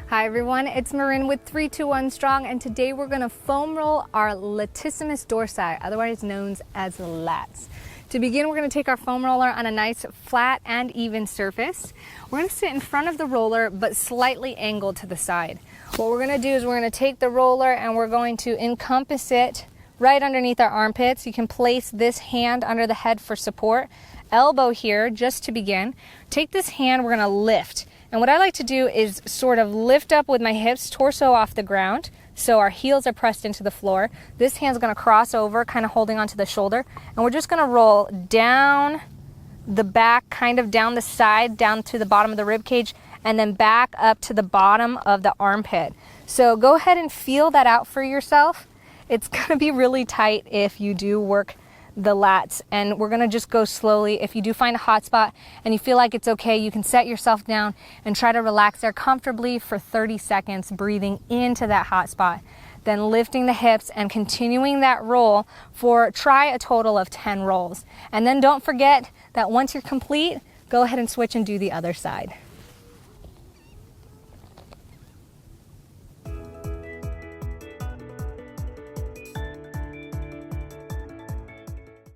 Hi everyone, it's Marin with 321 Strong, and today we're going to foam roll our latissimus dorsi, otherwise known as lats. To begin, we're going to take our foam roller on a nice flat and even surface. We're going to sit in front of the roller but slightly angled to the side. What we're going to do is we're going to take the roller and we're going to encompass it right underneath our armpits. You can place this hand under the head for support. Elbow here just to begin. Take this hand, we're going to lift. And what I like to do is sort of lift up with my hips, torso off the ground, so our heels are pressed into the floor. This hand's gonna cross over, kind of holding onto the shoulder, and we're just gonna roll down the back, kind of down the side, down to the bottom of the rib cage, and then back up to the bottom of the armpit. So go ahead and feel that out for yourself. It's gonna be really tight if you do work the lats, and we're gonna just go slowly. If you do find a hot spot and you feel like it's okay, you can set yourself down and try to relax there comfortably for 30 seconds, breathing into that hot spot, then lifting the hips and continuing that roll for try a total of 10 rolls. And then don't forget that once you're complete, go ahead and switch and do the other side.